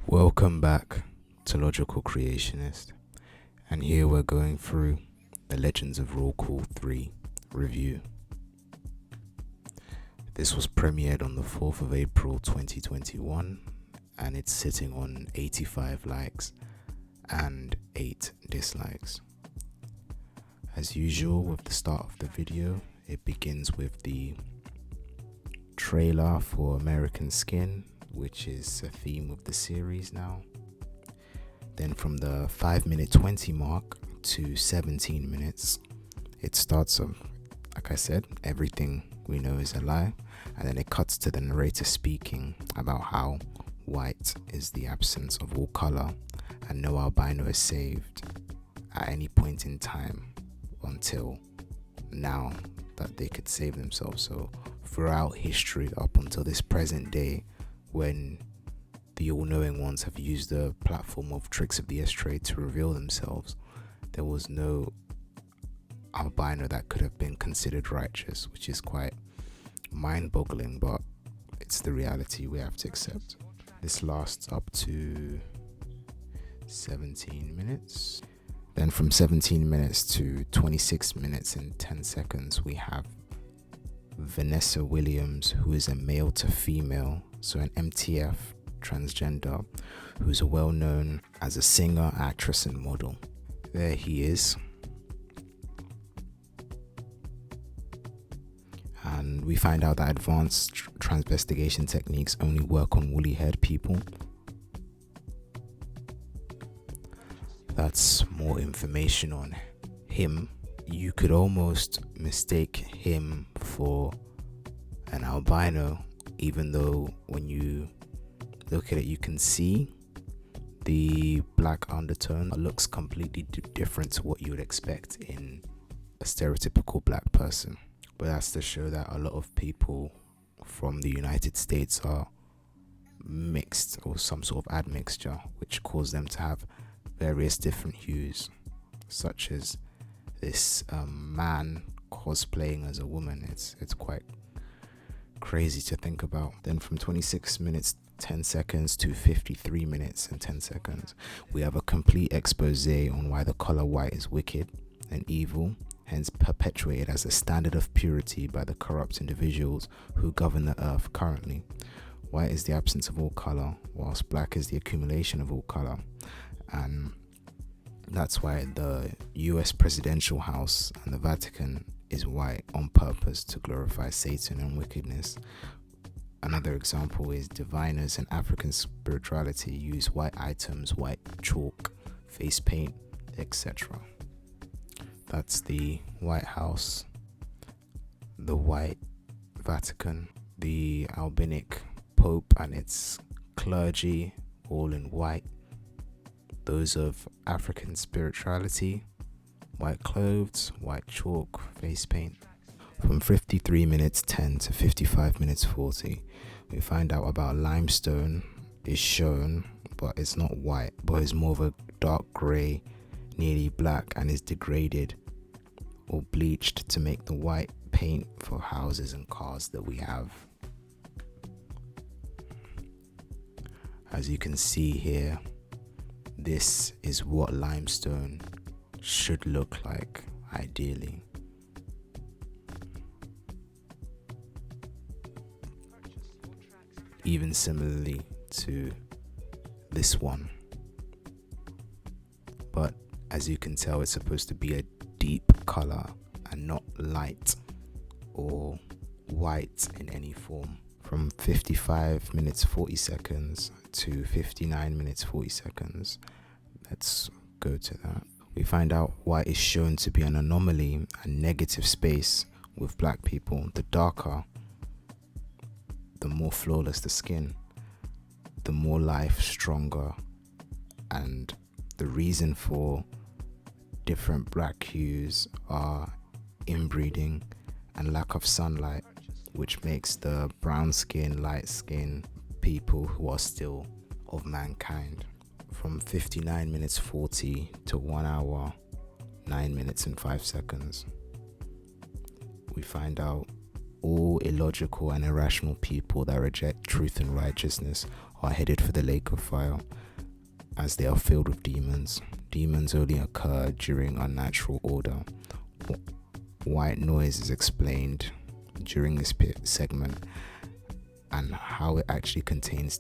Welcome back to Logical Creationist, and here we're going through the Legends of Roll Call 3 review. This was premiered on the 4th of April 2021, and it's sitting on 85 likes and 8 dislikes. As usual with the start of the video, it begins with the trailer for American Skin, which is a theme of the series now. Then from the 5-minute 20 mark to 17 minutes, it starts off, like I said, everything we know is a lie, and then it cuts to the narrator speaking about how white is the absence of all color and no albino is saved at any point in time until now that they could save themselves. So throughout history up until this present day, when the all-knowing ones have used the platform of Tricks of the S-Trade to reveal themselves, there was no albino that could have been considered righteous, which is quite mind-boggling, but it's the reality we have to accept. This lasts up to 17 minutes. Then from 17 minutes to 26 minutes and 10 seconds, we have Vanessa Williams, who is a male to female, so an MTF transgender, who's well known as a singer, actress and model. There he is. And we find out that advanced transvestigation techniques only work on woolly haired people. That's more information on him. You could almost mistake him for an albino, even though when you look at it, you can see the black undertone. It looks completely different to what you would expect in a stereotypical black person. But that's to show that a lot of people from the United States are mixed, or some sort of admixture, which caused them to have various different hues, such as this man cosplaying as a woman. It's quite crazy to think about. Then from 26 minutes 10 seconds to 53 minutes and 10 seconds, we have a complete expose on why the color white is wicked and evil, hence perpetuated as a standard of purity by the corrupt individuals who govern the earth currently. White is the absence of all color, whilst black is the accumulation of all color. And that's why the US presidential house and the Vatican is white on purpose, to glorify Satan and wickedness. Another example is diviners and African spirituality use white items, white chalk, face paint, etc. That's the White House, the white Vatican, the albinic Pope and its clergy, all in white. Those of African spirituality, white clothes, white chalk, face paint. From 53 minutes 10 to 55 minutes 40, we find out about limestone is shown, but it's not white, but it's more of a dark grey, nearly black, and is degraded or bleached to make the white paint for houses and cars that we have. As you can see here, this is what limestone should look like, ideally. Even similarly to this one. But as you can tell, it's supposed to be a deep color and not light or white in any form. From 55 minutes 40 seconds to 59 minutes 40 seconds, let's go to that. We find out white is shown to be an anomaly and negative space with black people. The darker, the more flawless the skin, the more life, stronger, and the reason for different black hues are inbreeding and lack of sunlight, which makes the brown skin, light skin people who are still of mankind. From 59 minutes 40 to 1 hour 9 minutes and 5 seconds, we find out all illogical and irrational people that reject truth and righteousness are headed for the lake of fire, as they are filled with demons. Demons only occur during unnatural order. White noise is explained during this segment, and how it actually contains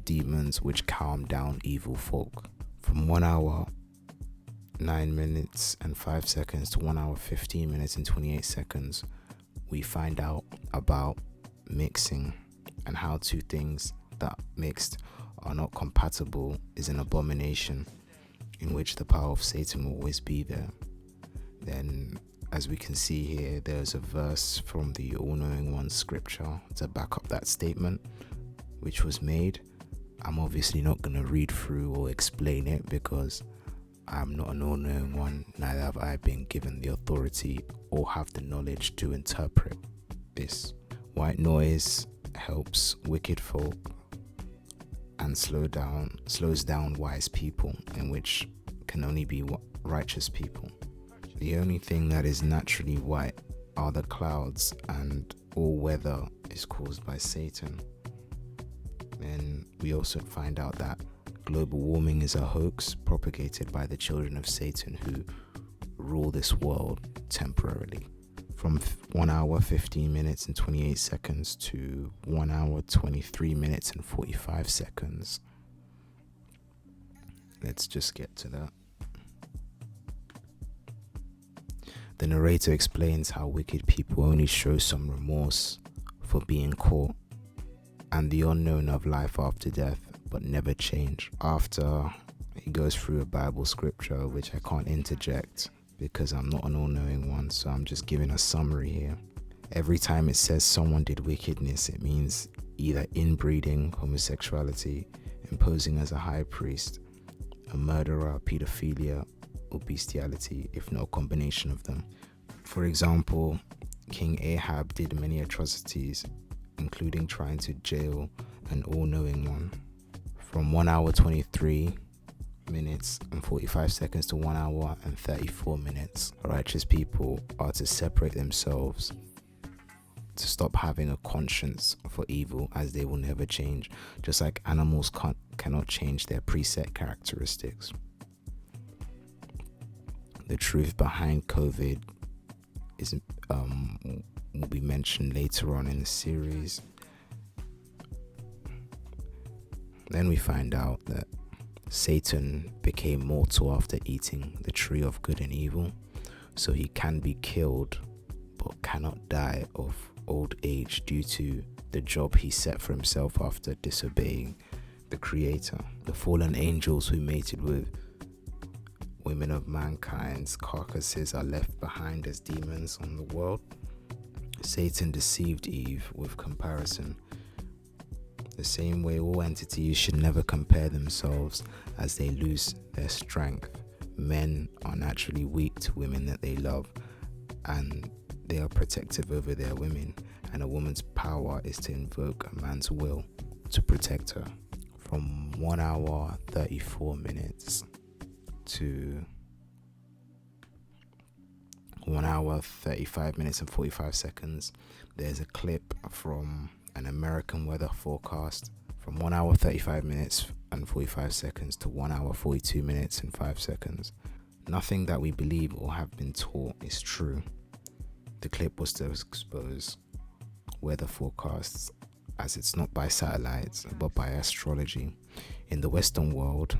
demons which calm down evil folk. From 1 hour 9 minutes and 5 seconds to 1 hour 15 minutes and 28 seconds, we find out about mixing and how two things that mixed are not compatible is an abomination, in which the power of Satan will always be there. Then, as we can see here, there's a verse from the All-Knowing One's scripture to back up that statement which was made. I'm obviously not going to read through or explain it because I'm not an all-knowing one, neither have I been given the authority or have the knowledge to interpret this. White noise helps wicked folk and slows down wise people, in which can only be righteous people. The only thing that is naturally white are the clouds, and all weather is caused by Satan. Then we also find out that global warming is a hoax propagated by the children of Satan who rule this world temporarily. From 1 hour 15 minutes and 28 seconds to 1 hour 23 minutes and 45 seconds. Let's just get to that. The narrator explains how wicked people only show some remorse for being caught and the unknown of life after death, but never change. After he goes through a Bible scripture, which I can't interject because I'm not an all-knowing one, so I'm just giving a summary here. Every time it says someone did wickedness, it means either inbreeding, homosexuality, imposing as a high priest, a murderer, pedophilia, or bestiality, if not a combination of them. For example, King Ahab did many atrocities, including trying to jail an all-knowing one. From 1 hour 23 minutes and 45 seconds to 1 hour and 34 minutes, righteous people are to separate themselves, to stop having a conscience for evil, as they will never change, just like animals cannot change their preset characteristics. The truth behind COVID is will be mentioned later on in the series. Then we find out that Satan became mortal after eating the tree of good and evil, so he can be killed but cannot die of old age due to the job he set for himself after disobeying the Creator. The fallen angels who mated with women of mankind's carcasses are left behind as demons on the world. Satan deceived Eve with comparison. The same way all entities should never compare themselves, as they lose their strength. Men are naturally weak to women that they love, and they are protective over their women, and a woman's power is to invoke a man's will to protect her. From 1 hour 34 minutes to 1 hour 35 minutes and 45 seconds, there's a clip from an American weather forecast from 1 hour 35 minutes and 45 seconds to 1 hour 42 minutes and 5 seconds. Nothing that we believe or have been taught is true. The clip was to expose weather forecasts, as it's not by satellites but by astrology. In the Western world,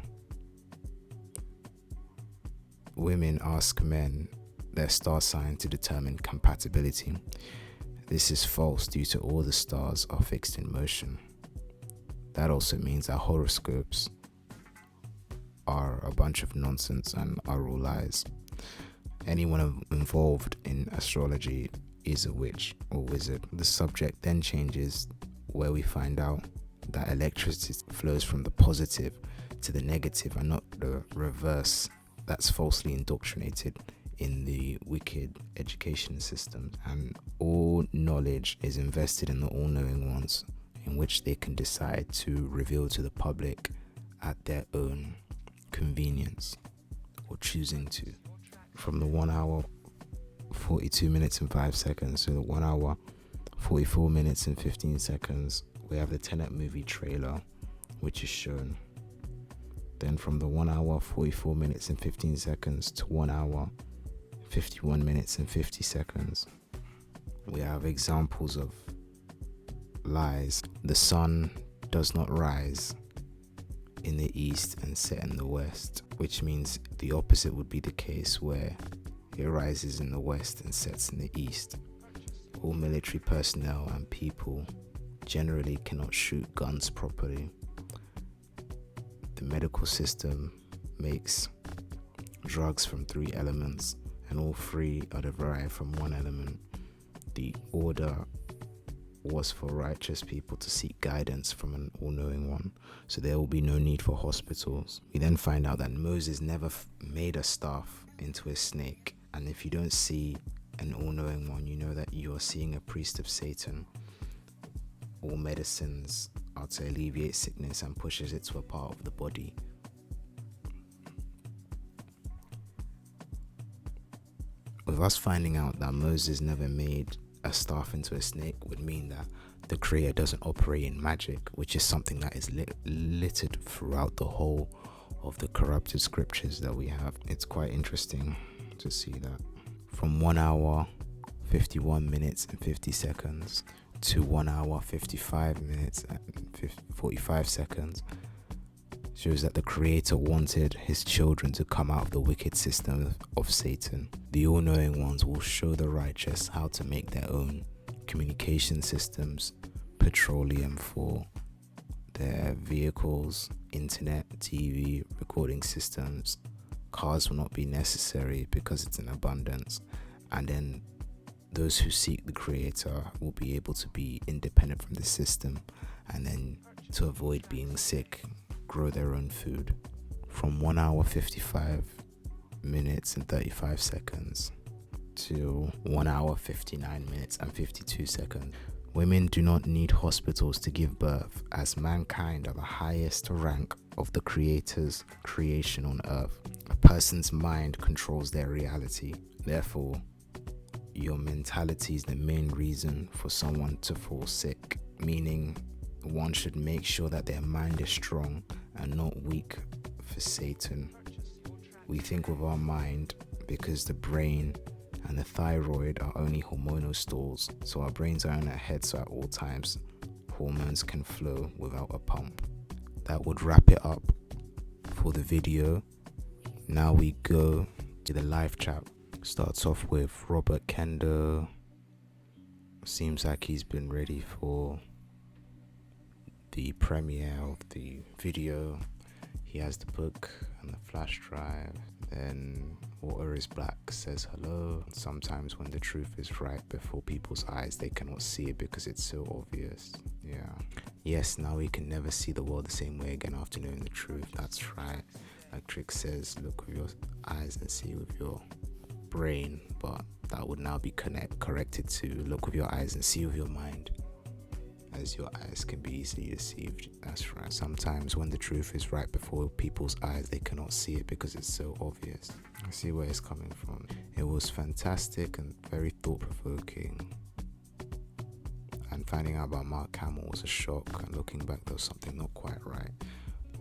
women ask men their star sign to determine compatibility. This is false due to all the stars are fixed in motion. That also means that horoscopes are a bunch of nonsense and are all lies. Anyone involved in astrology is a witch or wizard. The subject then changes, where we find out that electricity flows from the positive to the negative and not the reverse that's falsely indoctrinated in the wicked education system. And all knowledge is invested in the all-knowing ones, in which they can decide to reveal to the public at their own convenience or choosing to. From the 1 hour 42 minutes and 5 seconds to the 1 hour 44 minutes and 15 seconds, we have the Tenet movie trailer, which is shown. Then from the 1 hour 44 minutes and 15 seconds to 1 hour 51 minutes and 50 seconds, we have examples of lies. The sun does not rise in the east and set in the west, which means the opposite would be the case, where it rises in the west and sets in the east. All military personnel and people generally cannot shoot guns properly. The medical system makes drugs from 3 elements, and all 3 are derived from 1 element. The order was for righteous people to seek guidance from an all-knowing one, so there will be no need for hospitals. We then find out that Moses never made a staff into a snake, and if you don't see an all-knowing one, you know that you are seeing a priest of Satan. All medicines are to alleviate sickness and pushes it to a part of the body. With us finding out that Moses never made a staff into a snake would mean that the creator doesn't operate in magic, which is something that is littered throughout the whole of the corrupted scriptures that we have. It's quite interesting to see that. From 1 hour 51 minutes and 50 seconds to 1 hour 55 minutes and 45 seconds shows that the creator wanted his children to come out of the wicked system of Satan. The all-knowing ones will show the righteous how to make their own communication systems, petroleum for their vehicles, internet, TV, recording systems. Cars will not be necessary because it's in abundance, and then those who seek the creator will be able to be independent from the system, and then to avoid being sick, grow their own food. From 1 hour 55 minutes and 35 seconds to 1 hour 59 minutes and 52 seconds, women do not need hospitals to give birth, as mankind are the highest rank of the creator's creation on earth. A person's mind controls their reality. Therefore, your mentality is the main reason for someone to fall sick, meaning one should make sure that their mind is strong and not weak for Satan. We think with our mind because the brain and the thyroid are only hormonal stalls, so our brains are in our heads, so at all times hormones can flow without a pump. That would wrap it up for the video. Now we go to the live chat. Starts off with Robert Kendo. Seems like he's been ready for the premiere of the video. He has the book and the flash drive. Then Water is Black says hello. Sometimes when the truth is right before people's eyes, they cannot see it because it's so obvious. Yeah. Yes, now we can never see the world the same way again after knowing the truth. That's right. Like Trick says, look with your eyes and see with your brain, but that would now be corrected to look with your eyes and see with your mind, as your eyes can be easily deceived. That's right. Sometimes when the truth is right before people's eyes, they cannot see it because it's so obvious. I see where it's coming from. It was fantastic and very thought-provoking, and finding out about Mark Hamill was a shock, and looking back there was something not quite right.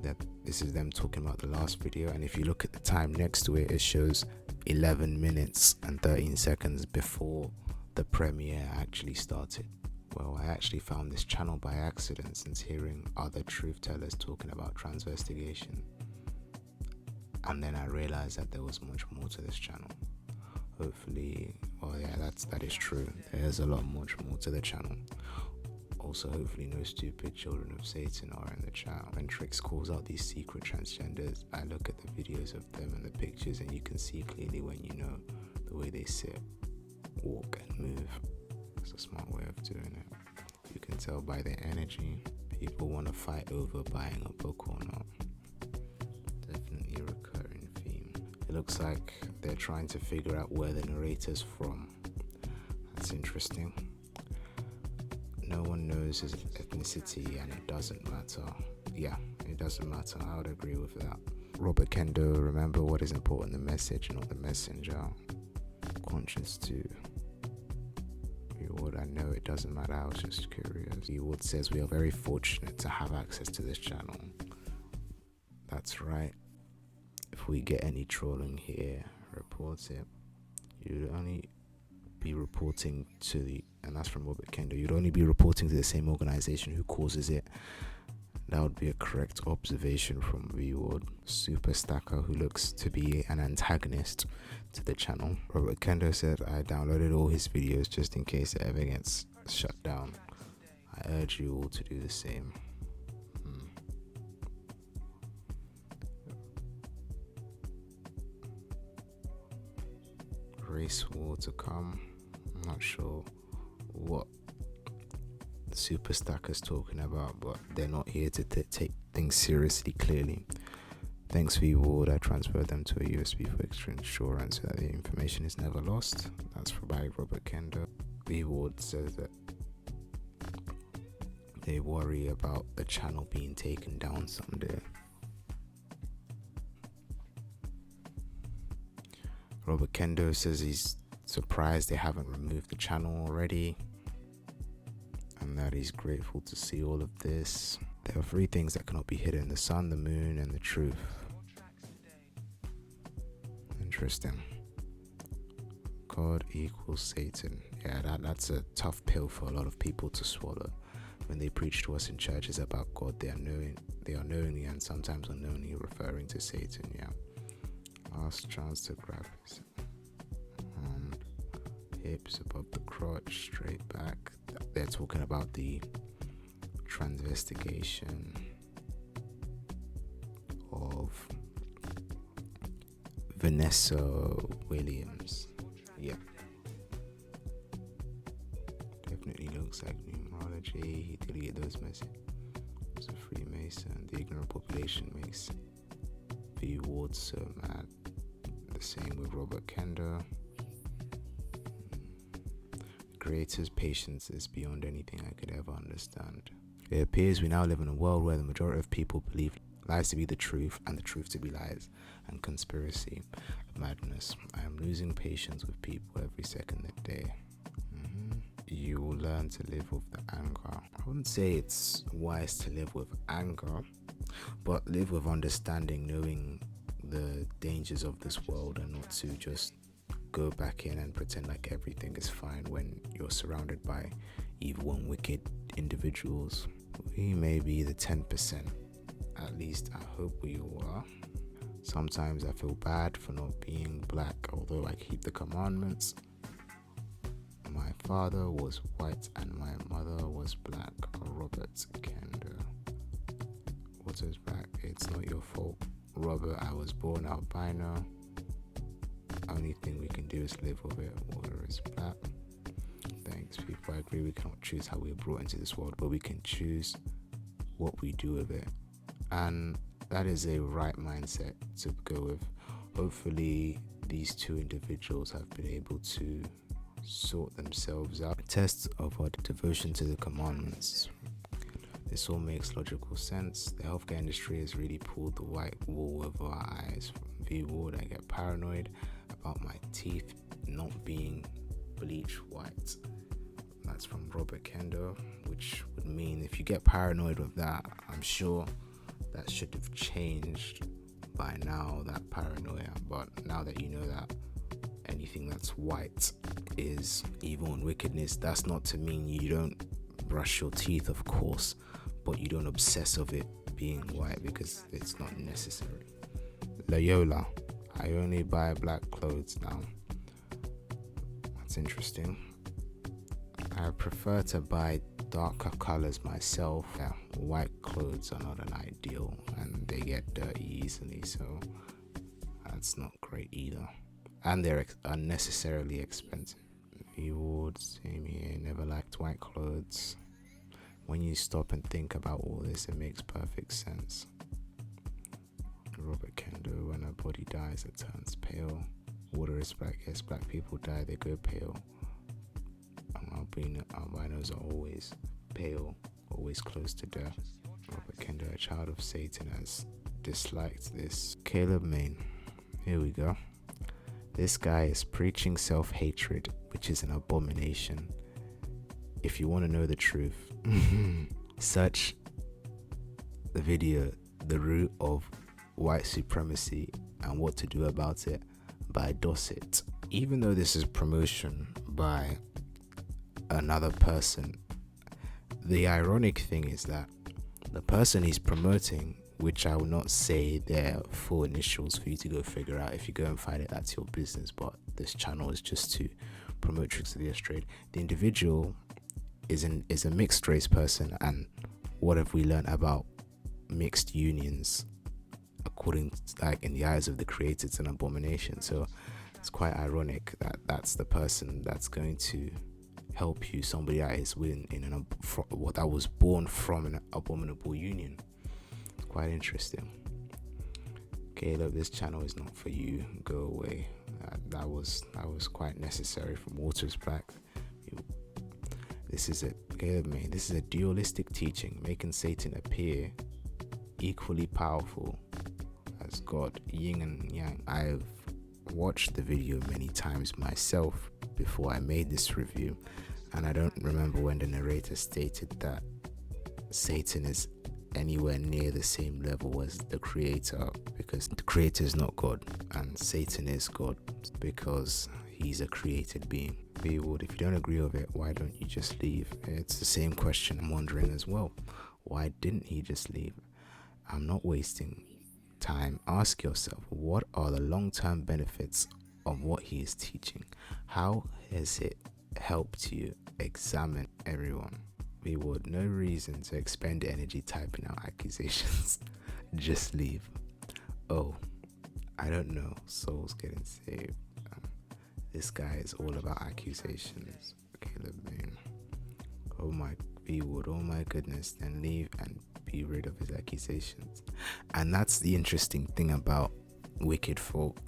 That this is them talking about the last video, and if you look at the time next to it, it shows 11 minutes and 13 seconds before the premiere actually started. Well, I actually found this channel by accident since hearing other truth tellers talking about transvestigation, and then I realized that there was much more to this channel. Hopefully, well, yeah, that is true. There's a lot much more to the channel. Also, hopefully no stupid children of Satan are in the channel. When Trix calls out these secret transgenders, I look at the videos of them and the pictures, and you can see clearly when you know the way they sit, walk and move. It's a smart way of doing it. You can tell by their energy. People want to fight over buying a book or not. Definitely a recurring theme. It looks like they're trying to figure out where the narrator's from. That's interesting. No one knows his ethnicity, and it doesn't matter. Yeah, it doesn't matter. I would agree with that. Robert Kendo, remember what is important, the message, not the messenger. Conscious to your Wood, I know it doesn't matter, I was just curious. Wood says we are very fortunate to have access to this channel. That's right. If we get any trolling here, report it. You'd only be reporting to the, and that's from Robert Kendo, you'd only be reporting to the same organization who causes it. That would be a correct observation from V-Ward. Super Stacker, who looks to be an antagonist to the channel. Robert Kendo said, I downloaded all his videos just in case it ever gets shut down. I urge you all to do the same. Race war to come. I'm not sure what Super Stacker's talking about, but they're not here to take things seriously, clearly. Thanks V-Ward, I transferred them to a USB for extra insurance so that the information is never lost. That's by Robert Kendo. V-Ward says that they worry about the channel being taken down someday. Robert Kendo says he's surprised they haven't removed the channel already, and that he's grateful to see all of this. There are 3 things that cannot be hidden: the sun, the moon, and the truth. Interesting. God equals Satan. Yeah, that's a tough pill for a lot of people to swallow. When they preach to us in churches about God, they are knowingly and sometimes unknowingly referring to Satan. Yeah. Last chance to grab his hand, hips above the crotch, straight back. They're talking about the transvestigation of Vanessa Williams. Yep. Definitely looks like numerology. He deleted those messages. He's a Freemason. The ignorant population makes V-Ward so mad. The same with Robert Kendo. The creator's patience is beyond anything I could ever understand. It appears we now live in a world where the majority of people believe lies to be the truth and the truth to be lies, and conspiracy madness. I am losing patience with people every second of the day. You will learn to live with the anger. I wouldn't say it's wise to live with anger, but live with understanding, knowing the dangers of this world, and not to just go back in and pretend like everything is fine when you're surrounded by evil and wicked individuals. We may be the 10%, at least I hope we all are. Sometimes I feel bad for not being black, although I keep the commandments. My father was white and my mother was black. Robert Kendo. What is black? It's not your fault, Robert. I was born albino. Only thing we can do is live with it. Water is black. Thanks, people. I agree we cannot choose how we are brought into this world, but we can choose what we do with it. And that is a right mindset to go with. Hopefully, these 2 individuals have been able to sort themselves out. A test of our devotion to the commandments. This all makes logical sense. The healthcare industry has really pulled the white wool over our eyes. From V-Ward, I get paranoid about my teeth not being bleach white. That's from Robert Kendo, which would mean if you get paranoid with that, I'm sure that should have changed by now, that paranoia. But now that you know that anything that's white is evil and wickedness, that's not to mean you don't brush your teeth, of course, but you don't obsess of it being white, because it's not necessary. Loyola, I only buy black clothes now. That's interesting. I prefer to buy darker colors myself. Yeah, white clothes are not an ideal and they get dirty easily, so that's not great either. And they're unnecessarily expensive. V-Ward, same here, never liked white clothes. When you stop and think about all this, it makes perfect sense. Robert Kendo, when a body dies, it turns pale. Water is black. Yes, black people die, they go pale. Albinos are always pale, always close to death. Robert Kendo, a child of Satan, has disliked this. Caleb Main, here we go. This guy is preaching self-hatred, which is an abomination. if you want to know the truth, search the video The Root of White Supremacy and What to Do About It by Dosset. Even though this is promotion by another person, the ironic thing is that the person he's promoting, which I will not say their full initials for you to go figure out. If you go and find it, that's your business, but this channel is just to promote Tricks of the Trade. The individual is a mixed race person, and what have we learned about mixed unions? According to, like, in the eyes of the creator, it's an abomination. So it's quite ironic that that's the person that's going to help you, somebody that is what that was born from an abominable union. Quite interesting. Okay, look, this channel is not for you. Go away. That was quite necessary from Waters Black. This is it. Caleb May. This is a dualistic teaching, making Satan appear equally powerful as God, yin and yang. I've watched the video many times myself before I made this review, and I don't remember when the narrator stated that Satan is anywhere near the same level as the creator, because the creator is not God and Satan is God because he's a created being. If you don't agree with it, why don't you just leave? It's the same question I'm wondering as well. Why didn't he just leave? I'm not wasting time. Ask yourself, what are the long-term benefits of what he is teaching? How has it helped you? Examine everyone. We would no reason to expend energy typing out accusations. Just leave. Oh, I don't know. Souls getting saved. This guy is all about accusations. Caleb Moon. Oh my, oh my goodness. Then leave and be rid of his accusations. And that's the interesting thing about wicked folk.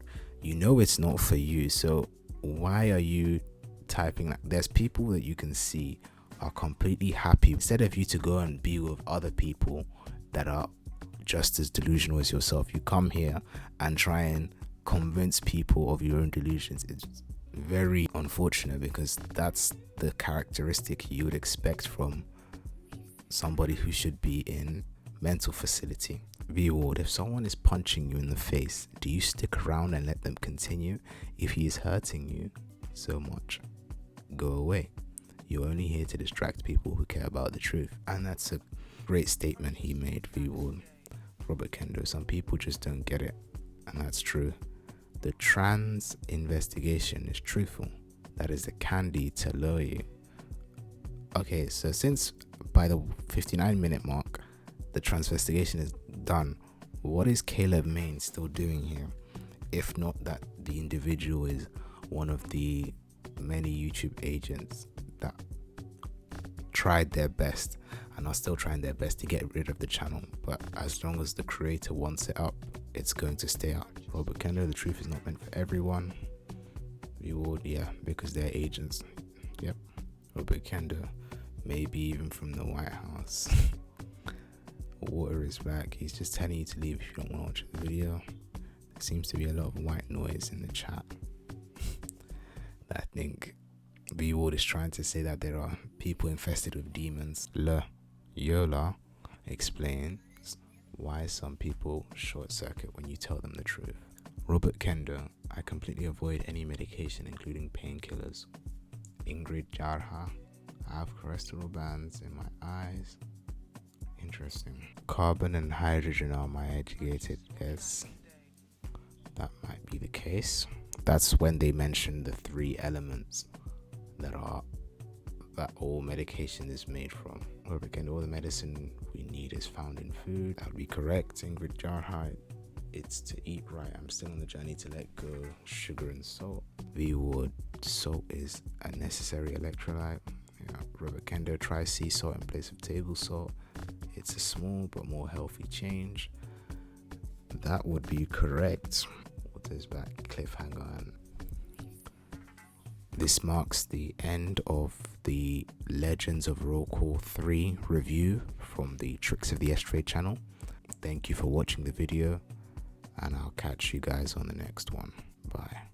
You know it's not for you, so why are you typing that? There's people that you can see are completely happy. Instead of you to go and be with other people that are just as delusional as yourself, you come here and try and convince people of your own delusions. It's very unfortunate, because that's the characteristic you would expect from somebody who should be in mental facility. Reward: if someone is punching you in the face, do you stick around and let them continue? If he is hurting you so much, go away. You're only here to distract people who care about the truth. And that's a great statement he made, Reward. Robert Kendo: some people just don't get it. And that's true. The trans investigation is truthful. That is the candy to lure you. Okay, so since by the 59-minute mark, the transvestigation is done, what is Caleb Maine still doing here? If not that the individual is one of the many YouTube agents that tried their best and are still trying their best to get rid of the channel, but as long as the creator wants it up, it's going to stay up. Robert Kendo: the truth is not meant for everyone. Reward: yeah, because they're agents. Yep. Robert Kendo: maybe even from the White House. Water is back. He's just telling you to leave if you don't want to watch the video. There seems to be a lot of white noise in the chat. I think Reward is trying to say that there are people infested with demons. Yahlah explains why some people short circuit when you tell them the truth. Robert Kendo: I completely avoid any medication, including painkillers. Yisra'el: I have cholesterol bands in my eyes. Interesting. Carbon and hydrogen are my educated guess. That might be the case. That's when they mention the three elements that all medication is made from. Robert Kendo: all the medicine we need is found in food. That would be correct. Yisra'el: it's to eat right. I'm still on the journey to let go sugar and salt. Reward: salt is a necessary electrolyte. Yeah. Robert Kendo: try sea salt in place of table salt. It's a small but more healthy change. That would be correct. What is back? Cliffhanger. And this marks the end of the Legends of Roll Call 3 review from the Tricks of the Trade channel. Thank you for watching the video, and I'll catch you guys on the next one. Bye.